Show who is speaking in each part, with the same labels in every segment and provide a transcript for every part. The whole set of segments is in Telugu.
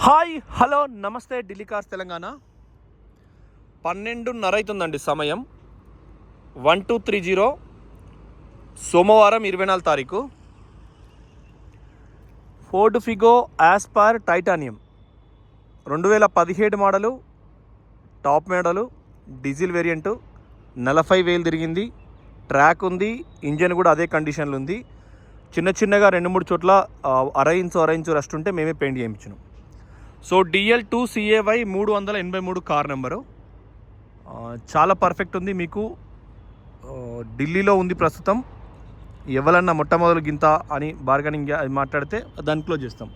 Speaker 1: హాయ్ హలో నమస్తే ఢిల్లీ కార్స్ తెలంగాణ. 12:30 అవుతుందండి సమయం. 1230 సోమవారం 24 తారీఖు. Ford Figo Aspire titanium 2017 model, top model, diesel variant. 40,000 తిరిగింది. ట్రాక్ ఉంది, ఇంజన్ కూడా అదే కండిషన్లో ఉంది. చిన్నగా 2-3 చోట్ల అర ఇంచు రస్ట్ ఉంటే మేమే పెయింట్ చేయించినాం. So DL2 CAY 383 car number. చాలా పర్ఫెక్ట్ ఉంది. మీకు ఢిల్లీలో ఉంది ప్రస్తుతం. ఎవరన్నా మొట్టమొదలు గింత అని బార్గెనింగ్ మాట్లాడితే దాన్ని క్లోజ్ చేస్తాం.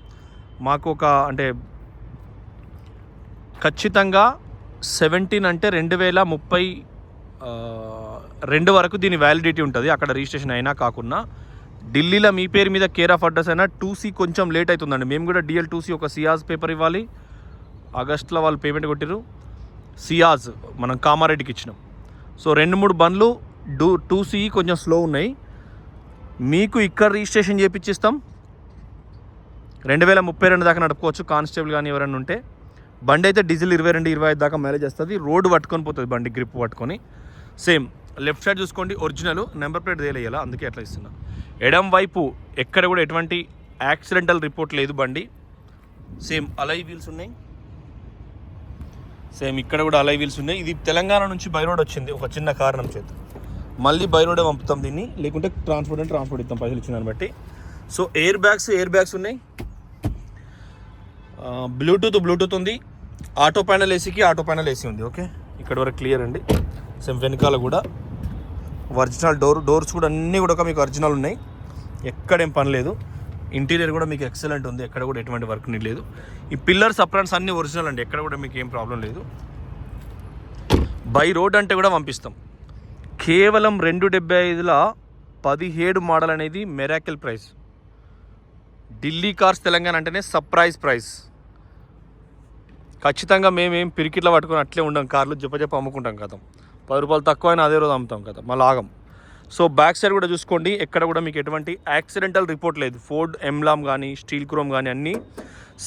Speaker 1: మాకు ఒక అంటే ఖచ్చితంగా 17 అంటే 2032 వరకు దీని వ్యాలిడిటీ ఉంటుంది. అక్కడ రిజిస్ట్రేషన్ అయినా కాకుండా ఢిల్లీలో మీ పేరు మీద కేర్ ఆఫ్ అడ్రస్ అయినా 2C కొంచెం లేట్ అవుతుందండి. మేము కూడా DL2C ఒక సియాజ్ పేపర్ ఇవ్వాలి. ఆగస్టులో వాళ్ళు పేమెంట్ కొట్టిరు. సియాజ్ మనం కామారెడ్డికి ఇచ్చినాం. సో 2-3 బండ్లు 2C కొంచెం స్లో ఉన్నాయి. మీకు ఇక్కడ రిజిస్ట్రేషన్ చేయించిస్తాం. 2032 దాకా నడుపుకోవచ్చు కానిస్టేబుల్ కానీ ఎవరైనా ఉంటే. బండి అయితే డీజిల్ 22-25 దాకా మైలేజ్ వస్తుంది. రోడ్డు పట్టుకొని పోతుంది బండి, గ్రిప్ పట్టుకొని. సేమ్ లెఫ్ట్ సైడ్ చూసుకోండి, ఒరిజినల్ నెంబర్ ప్లేట్ తేలేయాలా, అందుకే అట్లా ఇస్తున్నా. ఎడం వైపు ఎక్కడ కూడా ఎటువంటి యాక్సిడెంటల్ రిపోర్ట్ లేదు బండి. సేమ్ అలై వీల్స్ ఉన్నాయి. సేమ్ ఇక్కడ కూడా అలై వీల్స్ ఉన్నాయి. ఇది తెలంగాణ నుంచి బై రోడ్ వచ్చింది ఒక చిన్న కారణం చేత. మళ్ళీ బై రోడే పంపుతాం దీన్ని, లేకుంటే ట్రాన్స్పోర్ట్ ఇస్తాం పైసలు ఇచ్చిన దాన్ని బట్టి. సో ఎయిర్ బ్యాగ్స్ ఉన్నాయి. బ్లూటూత్ ఉంది. ఆటో ప్యానల్ ఏసీ ఉంది. ఓకే, ఇక్కడ వరకు క్లియర్ అండి. సేమ్ వెనకాల కూడా ఒరిజినల్ డోర్స్ కూడా అన్నీ కూడా మీకు ఒరిజినల్ ఉన్నాయి. ఎక్కడేం పని లేదు. ఇంటీరియర్ కూడా మీకు ఎక్సలెంట్ ఉంది. ఎక్కడ కూడా ఎటువంటి వర్క్ లేదు. ఈ పిల్లర్స్ అప్రాన్స్ అన్నీ ఒరిజినల్ అండి. ఎక్కడ కూడా మీకు ఏం ప్రాబ్లం లేదు. బై రోడ్ అంటే కూడా పంపిస్తాం. కేవలం 275లో 17 మోడల్ అనేది miracle price. Delhi cars Telangana అంటేనే సర్ప్రైజ్ ప్రైస్. ఖచ్చితంగా మేమేం పిరికిట్లో పట్టుకొని అట్లే ఉండం. కార్లు చెప్ప అమ్ముకుంటాం కదా. 10 రూపాయలు తక్కువ అయినా అదే రోజు అమ్ముతాం కదా, మళ్ళీ ఆగం. సో బ్యాక్ సైడ్ కూడా చూసుకోండి, ఎక్కడ కూడా మీకు ఎటువంటి యాక్సిడెంటల్ రిపోర్ట్ లేదు. ఫోర్డ్ ఎంబ్లామ్ కానీ స్టీల్ క్రోమ్ కానీ అన్నీ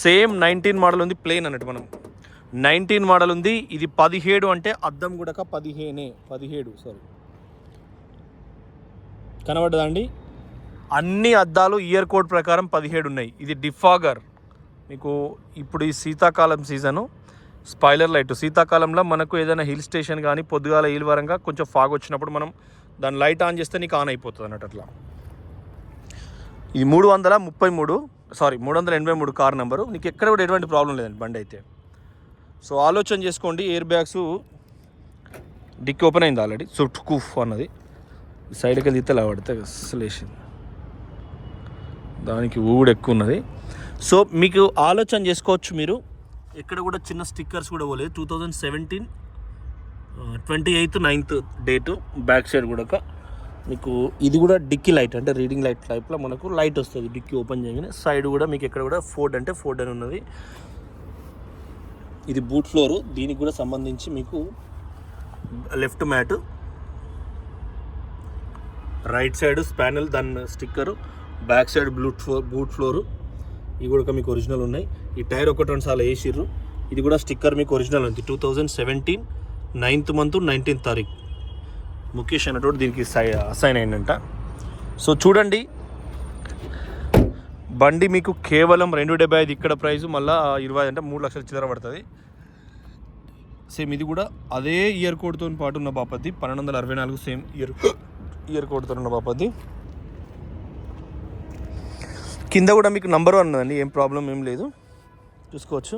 Speaker 1: సేమ్ 19 మోడల్ ఉంది. ప్లేన్ అన్నట్టు మనం 19 మోడల్ ఉంది. ఇది 17 అంటే అద్దం కూడా 17 సారీ కనబడ్డదా అండి? అన్ని అద్దాలు ఇయర్ కోడ్ ప్రకారం 17 ఉన్నాయి. ఇది డిఫాగర్. మీకు ఇప్పుడు ఈ శీతాకాలం సీజను స్పాయిలర్ లైట్. శీతాకాలంలో మనకు ఏదైనా హిల్ స్టేషన్ కానీ పొద్దుగాల ఈల్వరంగా కొంచెం ఫాగ్ వచ్చినప్పుడు మనం దాని లైట్ ఆన్ చేస్తే నీకు ఆన్ అయిపోతుంది అన్నట్టు. అట్లా ఇది 383 కార్ నెంబరు. నీకు ఎక్కడ కూడా ఎటువంటి ప్రాబ్లం లేదండి బండి అయితే. సో ఆలోచన చేసుకోండి. ఎయిర్ బ్యాగ్స్ డిక్ ఓపెన్ అయింది ఆల్రెడీ. స్విఫ్ట్ కూఫ్ అన్నది సైడ్కి వెళ్తే ఇలా పడితే అసలేసింది, దానికి ఊడు ఎక్కువ ఉన్నది. సో మీకు ఆలోచన చేసుకోవచ్చు మీరు. ఎక్కడ కూడా చిన్న స్టిక్కర్స్ కూడా పోలేదు. 2017 28/9 డేటు. బ్యాక్ సైడ్ కూడా మీకు ఇది కూడా డిక్కీ లైట్ అంటే రీడింగ్ లైట్ టైప్లో మనకు లైట్ వస్తుంది డిక్కీ ఓపెన్ చేయగానే. సైడ్ కూడా మీకు ఎక్కడ కూడా ఫోర్డ్ అని ఉన్నది. ఇది బూట్ ఫ్లోరు. దీనికి కూడా సంబంధించి మీకు left mat, right side spinal దాని sticker, back side boot floor. ఇవి కూడా మీకు ఒరిజినల్ ఉన్నాయి. ఈ టైర్ 1-2 సార్లు వేసిర్రు. ఇది కూడా స్టిక్కర్ మీకు ఒరిజినల్ ఉంది. 2017 9th month 19th తారీఖు ముఖేష్ అన్నట్టు దీనికి అసైన్ అయిందంట. సో చూడండి, బండి మీకు కేవలం 275 ఇక్కడ ప్రైజు, మళ్ళీ 20 అంటే 3 లక్షల చిల్లర పడుతుంది. సేమ్ ఇది కూడా అదే ఇయర్ కోడ్తో పాటు ఉన్న బాపతి 1264 సేమ్ ఇయర్ కోడ్తో ఉన్న బాపతి. కింద కూడా మీకు నంబర్ 1 ఉన్నదండి, ఏం ప్రాబ్లం ఏం లేదు, చూసుకోవచ్చు.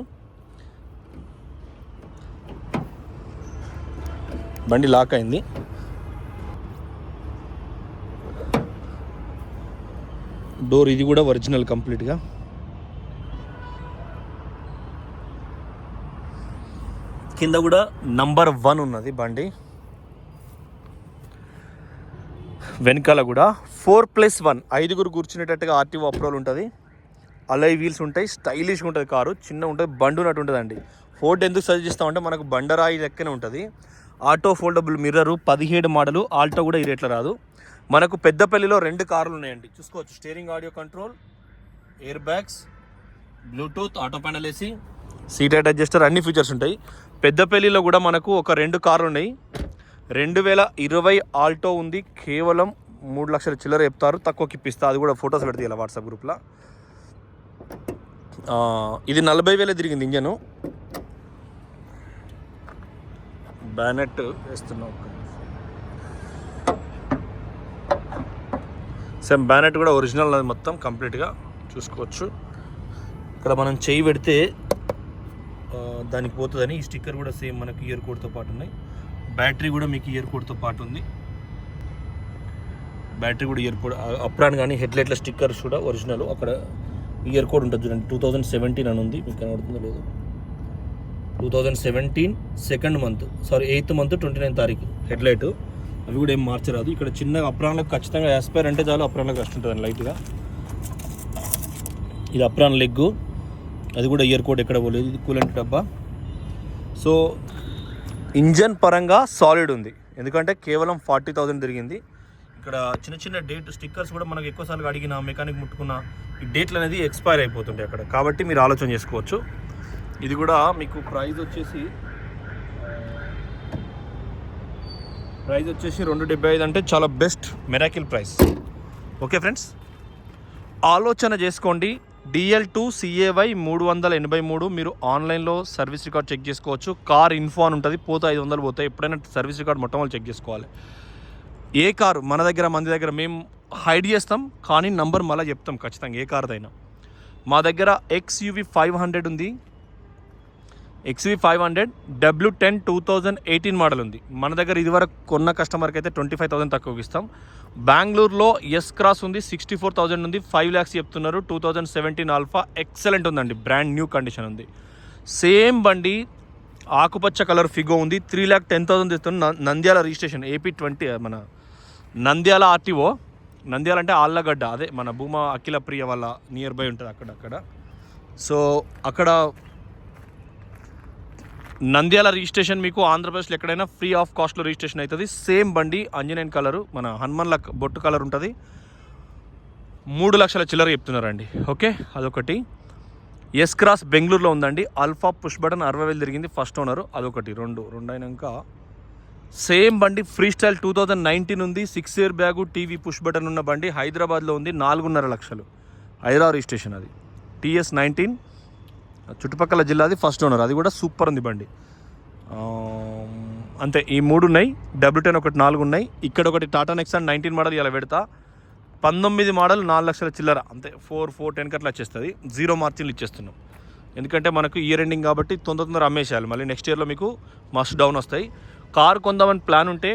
Speaker 1: బండి లాక్ అయింది. డోర్ ఇది కూడా ఒరిజినల్ కంప్లీట్గా. కింద కూడా నంబర్ 1 ఉన్నది బండి. వెనకాల కూడా 4+1 5గురు కూర్చునేటట్టుగా RTO అప్రూవల్ ఉంటుంది. అలై వీల్స్ ఉంటాయి. స్టైలిష్గా ఉంటుంది కారు. చిన్న ఉంటుంది, బండి ఉన్నట్టు ఉంటుందండి. ఫోర్డ్ ఎందుకు సజెస్ట్ చేస్తామంటే మనకు బండరాయి లెక్కనే ఉంటుంది. Auto foldable mirror, 17 model. Alto కూడా ఈ రేట్లో రాదు. మనకు పెద్దపల్లిలో 2 కార్లు ఉన్నాయండి, చూసుకోవచ్చు. Steering audio control, air bags, Bluetooth, auto panel AC, seat height adjuster అన్ని ఫీచర్స్ ఉంటాయి. పెద్దపల్లిలో కూడా మనకు ఒక 2 కార్లు ఉన్నాయి. 2020 ఆల్టో ఉంది, కేవలం 3 లక్షల చిల్లర చెప్తారు, తక్కువకి ఇప్పిస్తా. అది కూడా ఫొటోస్ పెడితే ఇలా వాట్సాప్ గ్రూప్లో. ఇది 40,000 తిరిగింది ఇంజను. బ్యానెట్ వేస్తున్నాం. సేమ్ బ్యానెట్ కూడా ఒరిజినల్, అది మొత్తం కంప్లీట్గా చూసుకోవచ్చు. ఇక్కడ మనం చేయి పెడితే దానికి పోతుందని ఈ స్టిక్కర్ కూడా సేమ్ మనకి ఇయర్ కోడ్తో పాటు ఉన్నాయి. బ్యాటరీ కూడా మీకు ఇయర్ కోడ్తో పాటు ఉంది. బ్యాటరీ కూడా ఇయర్ కోడ్ అప్రాన్ కానీ హెడ్లైట్ల స్టిక్కర్స్ కూడా ఒరిజినల్. అక్కడ ఇయర్ కోడ్ ఉంటుంది చూడండి, 2017 అని ఉంది, మీకు కనబడుతుందో లేదు. 2017 2nd month, 8th month 29th తారీఖు హెడ్లైట్. అవి కూడా ఏం మార్చరాదు. ఇక్కడ చిన్నగా అప్రాన్లకు ఖచ్చితంగా యాస్పైర్ అంటే చాలు, అప్రాన్లకు కష్టం ఉంటుంది లైట్గా. ఇది అప్రాన్ లెగ్గు, అది కూడా ఇయర్ కోడ్ ఎక్కడ పోలేదు. ఇది కూలెంట్ డబ్బా. సో ఇంజన్ పరంగా సాలిడ్ ఉంది, ఎందుకంటే కేవలం 40,000 తిరిగింది. ఇక్కడ చిన్న చిన్న డేట్ స్టిక్కర్స్ కూడా మనకు ఎక్కువసార్లు అడిగిన మెకానిక్ ముట్టుకున్న ఈ డేట్లు అనేది ఎక్స్పైర్ అయిపోతుంటాయి అక్కడ, కాబట్టి మీరు ఆలోచన చేసుకోవచ్చు. ఇది కూడా మీకు ప్రైస్ వచ్చేసి 275 అంటే చాలా best miracle price. Okay friends, ఆలోచన చేసుకోండి. DL2 CAY 383 మీరు ఆన్లైన్లో సర్వీస్ రికార్డ్ చెక్ చేసుకోవచ్చు. కార్ ఇన్ఫో అని ఉంటుంది, పోతే 500 పోతాయి. ఎప్పుడైనా సర్వీస్ రికార్డ్ మొట్టమొదటి చెక్ చేసుకోవాలి. ఏ కారు మన దగ్గర మేము హైడ్ చేస్తాం, కానీ నంబర్ మళ్ళీ చెప్తాం ఖచ్చితంగా ఏ కార్దైనా. మా దగ్గర XUV 500 ఉంది, XUV 500 W10 2018 మోడల్ ఉంది మన దగ్గర. ఇదివరకు కొన్న కస్టమర్కి అయితే 25,000 తక్కువకి ఇస్తాం. బెంగళూరులో ఎస్ క్రాస్ ఉంది, 64,000 ఉంది, 5 lakhs చెప్తున్నారు. 2017 ఆల్ఫా ఎక్సలెంట్ ఉందండి, బ్రాండ్ న్యూ కండిషన్ ఉంది. సేమ్ బండి ఆకుపచ్చ కలర్ ఫిగో ఉంది, 3,10,000 ఇస్తున్న నంద్యాల రిజిస్ట్రేషన్, AP20 మన నంద్యాల RTO. నంద్యాల అంటే ఆళ్ళగడ్డ, అదే మన భూమా అఖిల ప్రియ వాళ్ళ నియర్ బై ఉంటుంది అక్కడ. సో అక్కడ నంద్యాల రిజిస్ట్రేషన్ మీకు ఆంధ్రప్రదేశ్లో ఎక్కడైనా ఫ్రీ ఆఫ్ కాస్ట్లో రిజిస్ట్రేషన్ అవుతుంది. సేమ్ బండి అంజనేయన్ కలరు, మన హనుమన్ల బొట్టు కలర్ ఉంటుంది. 3 లక్షల చిల్లర చెప్తున్నారండి. ఓకే, అదొకటి. ఎస్ క్రాస్ బెంగళూరులో ఉందండి, ఆల్ఫా పుష్ బటన్ 60,000 తిరిగింది, ఫస్ట్ ఓనరు. అదొకటి. రెండు అయినాక సేమ్ బండి ఫ్రీ స్టైల్ 2019 ఉంది, 6 year bag, TV push button ఉన్న బండి హైదరాబాద్లో ఉంది, 4.5 లక్షలు. హైదరాబాద్ రిజిస్ట్రేషన్, అది TS19 చుట్టుపక్కల జిల్లాది, ఫస్ట్ ఓనర్. అది కూడా సూపర్ ఉంది బండి. అంతే, ఈ 3 ఉన్నాయి. W10 ఒకటి 4 ఉన్నాయి. ఇక్కడ ఒకటి టాటా నెక్సాన్ 19 మోడల్ ఇలా పెడతా, 19 మోడల్ 4 లక్షల చిల్లర, అంతే. 410 కట్లా వచ్చేస్తుంది. 0 మార్జిన్లు ఇచ్చేస్తున్నాం, ఎందుకంటే మనకు ఇయర్ ఎండింగ్ కాబట్టి తొందర అమ్మేసేయాలి. మళ్ళీ నెక్స్ట్ ఇయర్లో మీకు మస్ట్ డౌన్ వస్తాయి. కారు కొందామని ప్లాన్ ఉంటే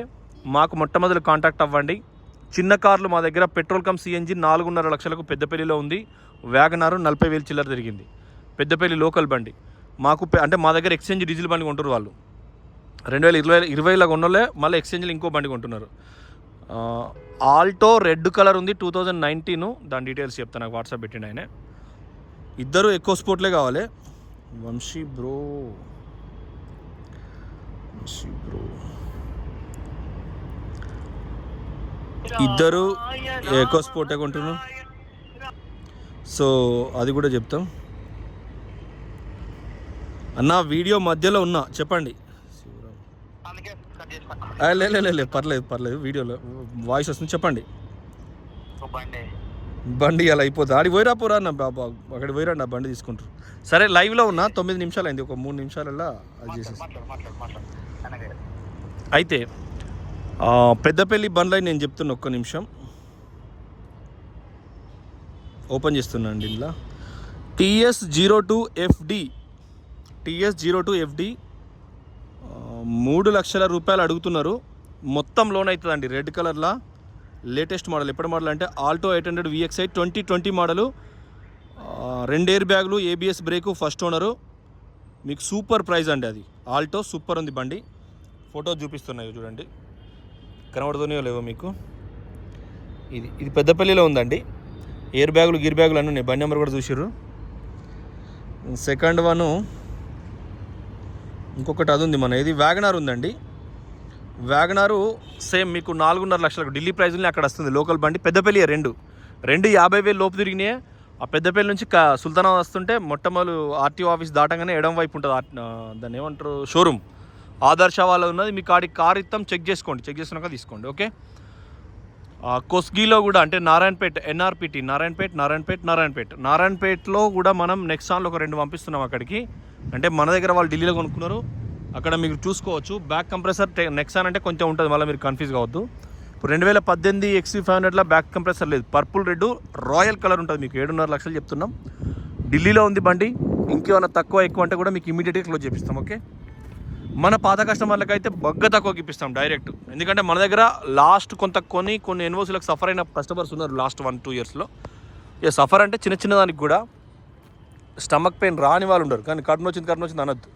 Speaker 1: మాకు మొట్టమొదటి కాంటాక్ట్ అవ్వండి. చిన్న కార్లు మా దగ్గర పెట్రోల్ కమ్ CNG 4.5 లక్షలకు పెద్దపల్లిలో ఉంది. వ్యాగనారు 40,000 చిల్లర తిరిగింది, పెద్దపల్లి లోకల్ బండి. మాకు అంటే మా దగ్గర ఎక్స్చేంజ్ డీజిల్ బండి కొంటారు వాళ్ళు. 2020లో కొన్నోళ్ళే మళ్ళీ ఎక్స్చేంజ్లో ఇంకో బండి కొంటున్నారు. ఆల్టో రెడ్ కలర్ ఉంది, 2019. దాని డీటెయిల్స్ చెప్తాను, నాకు వాట్సాప్ పెట్టిండు ఆయన. ఇద్దరు ఎక్కువ స్పోర్ట్లే కావాలి. వంశీ బ్రో ఇద్దరు ఎక్కువ స్పోర్టే కొంటున్నాం. సో అది కూడా చెప్తాం అన్న. వీడియో మధ్యలో ఉన్నా, చెప్పండి. లే పర్లేదు, వీడియోలో వాయిస్ వస్తుంది, చెప్పండి. బండి అలా అయిపోతుంది. ఆడి పోయిరా పోరా అన్న, బాబా అక్కడికి పోయిరా నా బండి తీసుకుంటారు. సరే, లైవ్లో ఉన్నా, 9 నిమిషాలు అయింది, ఒక 3 నిమిషాలల్లో అది చేసేసి. అయితే పెద్దపల్లి బండ్లై నేను చెప్తున్నా, ఒక్క నిమిషం ఓపెన్ చేస్తున్నాను. ఇందులో TS02FD 3 లక్షల రూపాయలు అడుగుతున్నారు. మొత్తం లోన్ అవుతుందండి. రెడ్ కలర్లా లేటెస్ట్ మోడల్. ఎప్పటి మోడల్ అంటే ఆల్టో 800 VXI 2020 మోడలు, 2 ఎయిర్ బ్యాగులు, ABS బ్రేకు, ఫస్ట్ ఓనరు. మీకు సూపర్ ప్రైస్ అండి. అది ఆల్టో సూపర్ ఉంది బండి. ఫోటో చూపిస్తున్నాయి చూడండి, కనబడుతున్నాయో లేవో మీకు. ఇది పెద్దపల్లిలో ఉందండి. ఎయిర్ బ్యాగులు గిర్ బ్యాగులు అన్నీ ఉన్నాయి. బండి నెంబర్ కూడా చూసిర్రు. సెకండ్ వన్ ఇంకొకటి అది ఉంది మన. ఇది వ్యాగనార్ ఉందండి. వ్యాగనారు సేమ్ మీకు 4.5 లక్షలకు ఢిల్లీ ప్రైజ్ని అక్కడ వస్తుంది. లోకల్ బండి, పెద్దపల్లి. రెండు 50,000 లోపు తిరిగినాయి. ఆ పెద్దపల్లి నుంచి సుల్తానాబాద్ వస్తుంటే మొట్టమొదలు ఆర్టీఓ ఆఫీస్ దాటంగానే ఎడం వైపు ఉంటుంది దాన్ని ఏమంటారు షోరూమ్. ఆదర్శ వాళ్ళ ఉన్నది. మీ కార్ ఇస్తాం, చెక్ చేసుకోండి, చెక్ చేసుకున్నాక తీసుకోండి. ఓకే. కొస్గిలో కూడా అంటే నారాయణపేట్ ఎన్ఆర్పిటి నారాయణపేట్లో కూడా మనం నెక్సాన్లో ఒక 2 పంపిస్తున్నాం అక్కడికి. అంటే మన దగ్గర వాళ్ళు ఢిల్లీలో కొనుక్కున్నారు, అక్కడ మీరు చూసుకోవచ్చు. బ్యాక్ కంప్రెసర్ నెక్సాన్ అంటే కొంచెం ఉంటుంది, మళ్ళీ మీరు కన్ఫ్యూజ్ కావద్దు. ఇప్పుడు 2018 XV500లో బ్యాక్ కంప్రెసర్ లేదు, పర్పుల్ రెడ్ రాయల్ కలర్ ఉంటుంది. మీకు 7.5 లక్షలు చెప్తున్నాం. ఢిల్లీలో ఉంది బండి. ఇంకేమైనా తక్కువ ఎక్కువ అంటే కూడా మీకు ఇమీడియట్గా క్లోజ్ చేపిస్తాం. ఓకే. మన పాత కస్టమర్లకు అయితే బగ్గ తక్కువకి ఇప్పిస్తాం డైరెక్ట్. ఎందుకంటే మన దగ్గర లాస్ట్ కొన్ని ఎన్ఓసీలకు సఫర్ అయిన కస్టమర్స్ ఉన్నారు లాస్ట్ 1-2 ఇయర్స్లో. ఇక సఫర్ అంటే చిన్న దానికి కూడా స్టమక్ పెయిన్ రాని వాళ్ళు ఉండరు. కానీ కడుపు వచ్చింది అనొద్దు.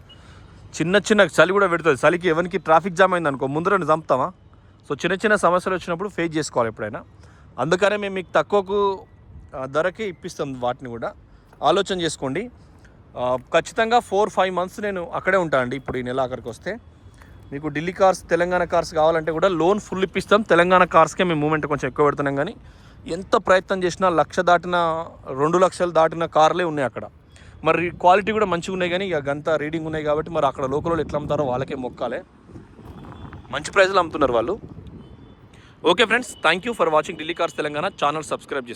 Speaker 1: చిన్న చలి కూడా పెడుతుంది. చలికి ఎవరికి ట్రాఫిక్ జామ్ అయింది అనుకో ముందర చంపుతామా. సో చిన్న సమస్యలు వచ్చినప్పుడు ఫేస్ చేసుకోవాలి ఎప్పుడైనా. అందుకనే మేము మీకు తక్కువకు ధరకే ఇప్పిస్తాం. వాటిని కూడా ఆలోచన చేసుకోండి. ఖచ్చితంగా 4-5 మంత్స్ నేను అక్కడే ఉంటాను అండి. ఇప్పుడు ఈ నెల ఆఖరికి వస్తే మీకు ఢిల్లీ కార్స్, తెలంగాణ కార్స్ కావాలంటే కూడా లోన్ ఫుల్ ఇప్పిస్తాం. తెలంగాణ కార్స్కే మేము మూమెంట్ కొంచెం ఎక్కువ పెడుతున్నాం. కానీ ఎంత ప్రయత్నం చేసినా 1,00,000 దాటిన 2 లక్షలు దాటిన కార్లే ఉన్నాయి అక్కడ. మరి క్వాలిటీ కూడా మంచిగా ఉన్నాయి. కానీ ఇక గంత రీడింగ్ ఉన్నాయి కాబట్టి మరి అక్కడ లోకల్లో ఎట్లా అమ్ముతారో వాళ్ళకే మొక్కాలే. మంచి ప్రైజ్లో అమ్ముతున్నారు వాళ్ళు. Okay friends, thank you for watching Delhi cars Telangana. Channel subscribe చేసుకోండి.